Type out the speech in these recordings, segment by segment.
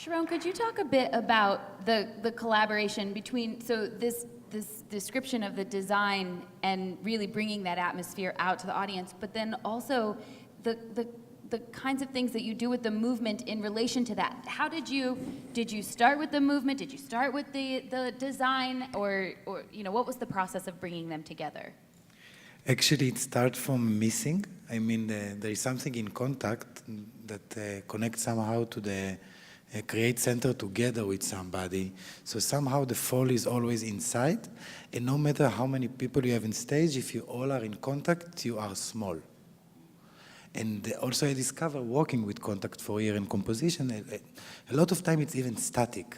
Sharon, could you talk a bit about the collaboration between, so this description of the design and really bringing that atmosphere out to the audience, but then also the kinds of things that you do with the movement in relation to that. How did you start with the movement? Did you start with the design, or what was the process of bringing them together? Actually, it starts from missing. I mean, there is something in contact that connects somehow to the create center together with somebody. So somehow the fall is always inside, and no matter how many people you have in stage, if you all are in contact, you are small. And also I discovered working with contact for a year in composition, a lot of time it's even static.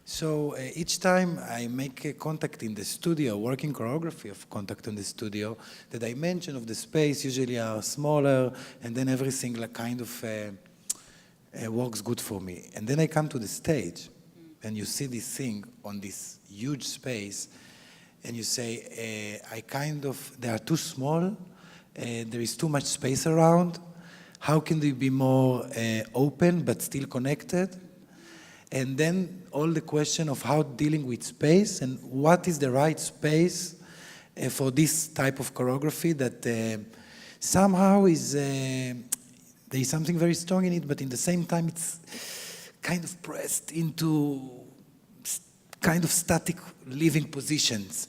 So each time I make a contact in the studio, working choreography of contact in the studio, the dimension of the space usually are smaller, and then everything like kind of works good for me. And then I come to the stage, and you see this thing on this huge space, and you say, they are too small, there is too much space around, how can they be more open but still connected? And then all the question of how dealing with space and what is the right space for this type of choreography that somehow is, there is something very strong in it, but in the same time it's kind of pressed into kind of static living positions.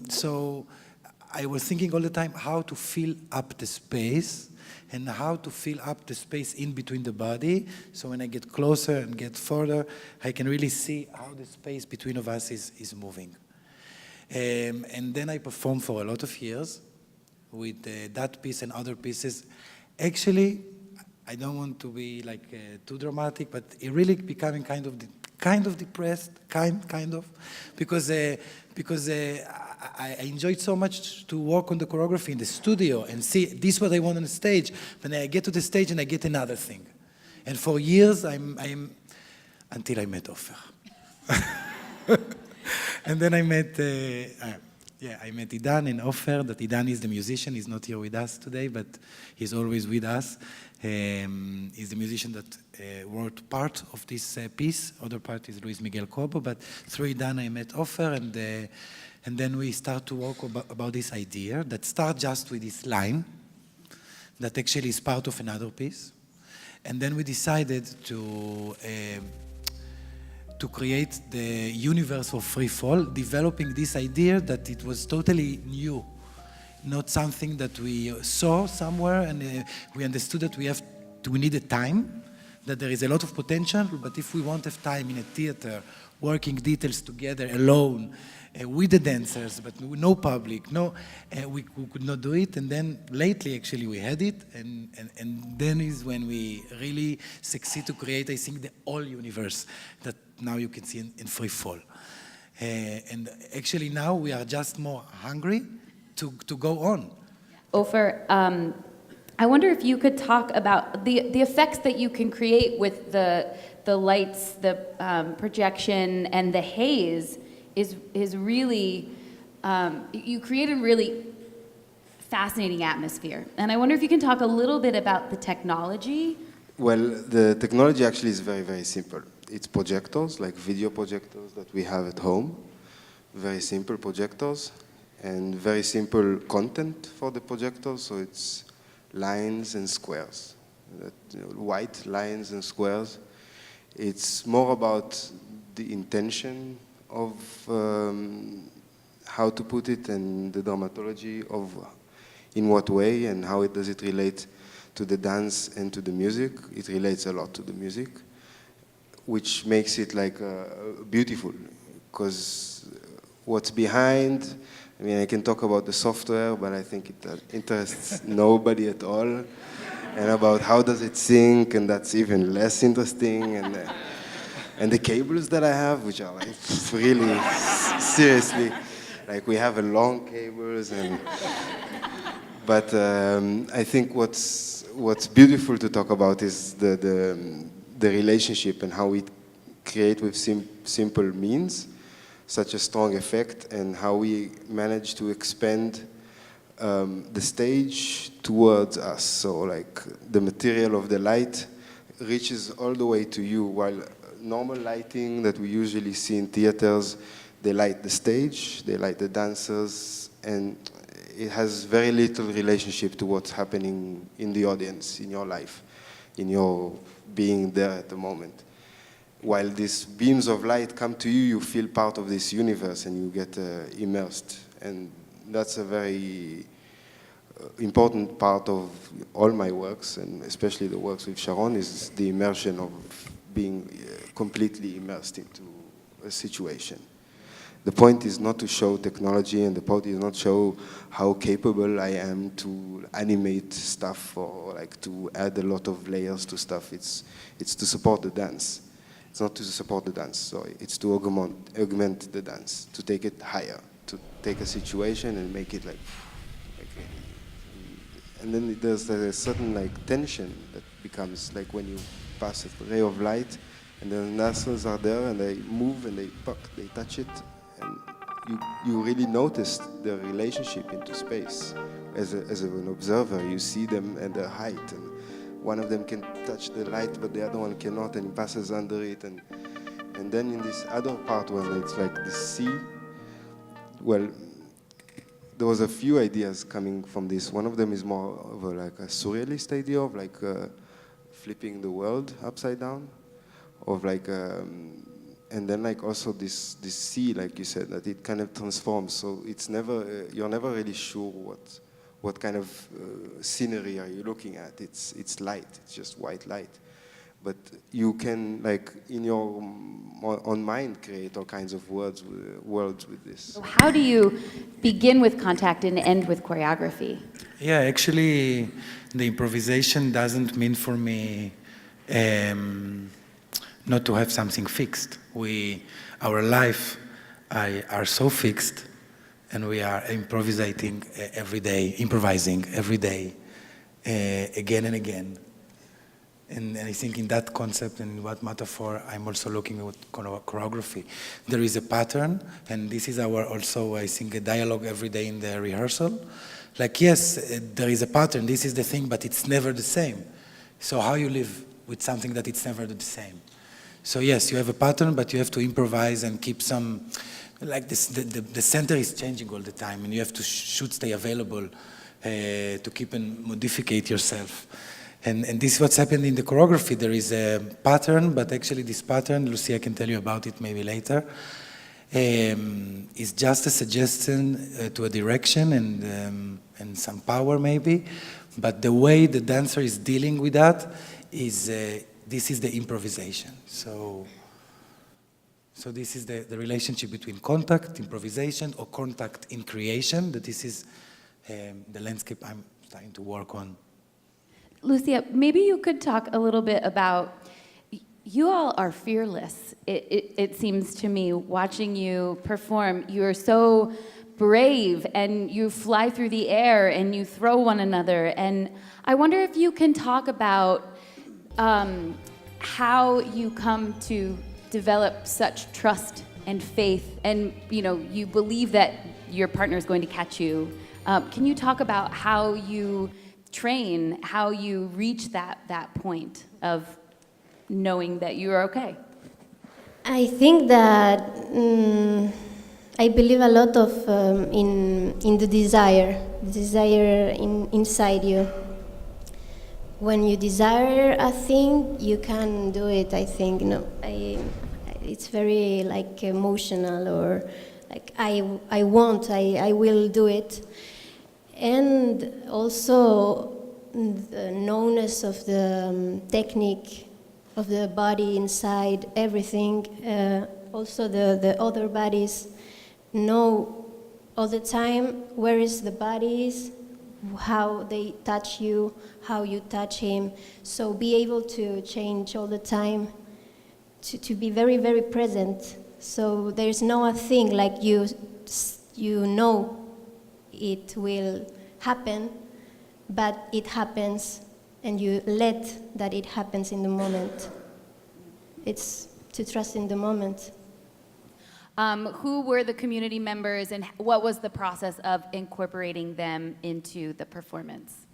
So I was thinking all the time how to fill up the space and how to fill up the space in between the body. So when I get closer and get further, I can really see how the space between of us is moving. And then I performed for a lot of years with that piece and other pieces. Actually, I don't want to be like too dramatic, but it really becoming kind of depressed, kind of, because I enjoyed so much to work on the choreography in the studio and see this is what I want on the stage. But then I get to the stage and I get another thing. And for years, until I met Ofer. And then I met, I met Idan and Ofer, that Idan is the musician. He's not here with us today, but he's always with us. He's the musician that wrote part of this piece. Other part is Luis Miguel Cobo, but through Idan I met Ofer, and then we start to work about this idea that starts just with this line that actually is part of another piece. And then we decided to create the universe of free fall, developing this idea that it was totally new, not something that we saw somewhere, and we understood that we needed time, that there is a lot of potential, but if we won't have time in a theater, working details together alone, with the dancers, but no public, we could not do it. And then lately, actually, we had it, and then is when we really succeed to create, I think, the whole universe that now you can see in free fall. And actually now we are just more hungry to go on. Ofer, I wonder if you could talk about the effects that you can create with the lights, the projection, and the haze is really, you create a really fascinating atmosphere. And I wonder if you can talk a little bit about the technology. Well, the technology actually is very, very simple. It's projectors, like video projectors that we have at home. Very simple projectors and very simple content for the projectors. So it's lines and squares, white lines and squares. It's more about the intention of how to put it and the dramaturgy of in what way and how does it relate to the dance and to the music. It relates a lot to the music, which makes it like beautiful, because what's behind, I mean, I can talk about the software, but I think it interests nobody at all, and about how does it sync, and that's even less interesting, and the cables that I have, which are like really, seriously, like we have a long cables, but I think what's beautiful to talk about is the relationship and how we create with simple means such a strong effect, and how we manage to expand the stage towards us. So like the material of the light reaches all the way to you, while normal lighting that we usually see in theaters, they light the stage, they light the dancers, and it has very little relationship to what's happening in the audience, in your life, in your being there at the moment. While these beams of light come to you, you feel part of this universe and you get immersed. And that's a very important part of all my works, and especially the works with Sharon, is the immersion of being completely immersed into a situation. The point is not to show technology, and the point is not to show how capable I am to animate stuff or like to add a lot of layers to stuff. It's to support the dance. It's not to support the dance, sorry. It's to augment the dance, to take it higher, to take a situation and make it like and then there's a certain like tension that becomes like when you pass a ray of light, and the dancers are there and they move and they touch it, and you really notice the relationship into space. As an observer, you see them at their height, and one of them can touch the light, but the other one cannot, and he passes under it, and then in this other part when it's like the sea, well, there was a few ideas coming from this. One of them is more of like a surrealist idea of like flipping the world upside down, of like, and then like also this sea, like you said, that it kind of transforms. So it's never, you're never really sure what kind of scenery are you looking at. It's light, it's just white light. But you can, like, in your own mind, create all kinds of worlds with this. So how do you begin with contact and end with choreography? Yeah, actually, the improvisation doesn't mean for me not to have something fixed. Our life are so fixed, and we are improvising every day, again and again. And I think in that concept and in that metaphor, I'm also looking at choreography. There is a pattern, and this is our also, I think, a dialogue every day in the rehearsal. Like, yes, there is a pattern, this is the thing, but it's never the same. So how you live with something that it's never the same? So yes, you have a pattern, but you have to improvise and keep some, like this, the center is changing all the time, and you have to should stay available to keep and modificate yourself. And this is what's happened in the choreography. There is a pattern, but actually this pattern, Lucía can tell you about it maybe later, is just a suggestion to a direction and some power maybe. But the way the dancer is dealing with that is, this is the improvisation. So this is the relationship between contact, improvisation, or contact in creation, that this is the landscape I'm starting to work on. Lucía, maybe you could talk a little bit about, you all are fearless, it seems to me, watching you perform. You're so brave, and you fly through the air, and you throw one another. And I wonder if you can talk about how you come to develop such trust and faith, and you believe that your partner is going to catch you. Can you talk about how you train, how you reach that point of knowing that you are okay? I think that I believe a lot of in the desire inside you. When you desire a thing, you can do it. I think it's very like emotional, or like I will do it. And also the knownness of the technique of the body inside everything. Also the other bodies know all the time where is the bodies, how they touch you, how you touch him. So be able to change all the time, to be very, very present. So there's no thing like you know it will happen, but it happens, and you let that it happens in the moment. It's to trust in the moment. Who were the community members, and what was the process of incorporating them into the performance?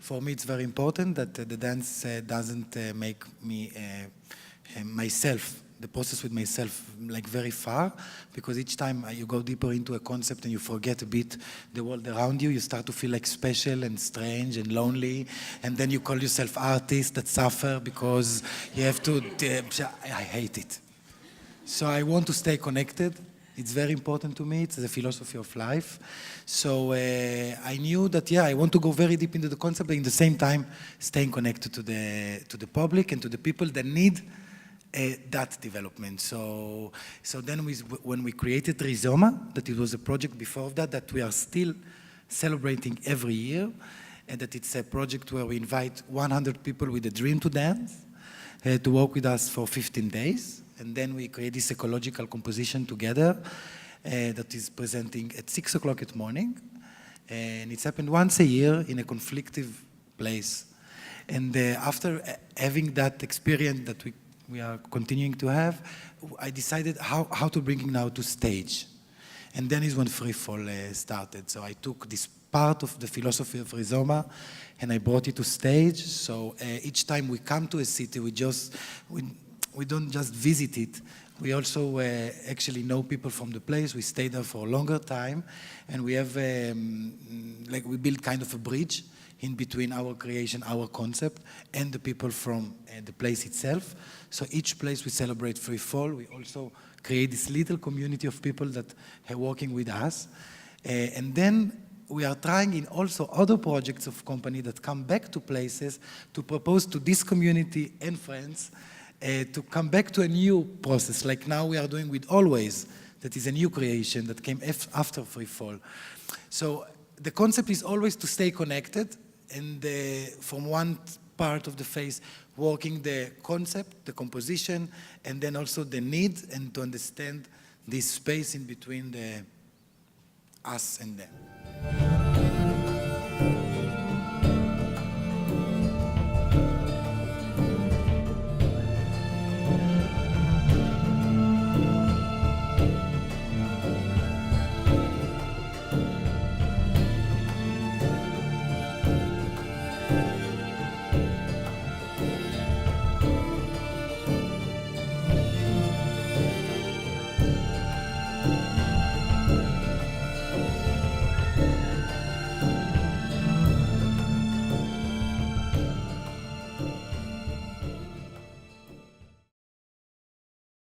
For me, it's very important that the dance doesn't make me myself, the process with myself, like very far, because each time you go deeper into a concept and you forget a bit the world around you, you start to feel like special and strange and lonely, and then you call yourself artist that suffer because you have to, I hate it. So I want to stay connected. It's very important to me. It's the philosophy of life. So I knew that, yeah, I want to go very deep into the concept, but in the same time, staying connected to the public and to the people that need that development. So then when we created Rizoma, that it was a project before that we are still celebrating every year, and that it's a project where we invite 100 people with a dream to dance, to work with us for 15 days. And then we create this ecological composition together that is presenting at 6 o'clock in the morning. And it's happened once a year in a conflictive place. And after having that experience that we are continuing to have, I decided how to bring it now to stage. And then is when Free Fall started. So I took this part of the philosophy of Rizoma and I brought it to stage. So each time we come to a city, we don't just visit it, we also actually know people from the place. We stay there for a longer time, and we have, we build kind of a bridge in between our creation, our concept, and the people from the place itself. So each place we celebrate Free Fall. We also create this little community of people that are working with us. And then we are trying in also other projects of company that come back to places to propose to this community and friends to come back to a new process, like now we are doing with Always, that is a new creation that came after Free Fall. So the concept is always to stay connected, and from one part of the face, working the concept, the composition, and then also the need, and to understand this space in between us and them.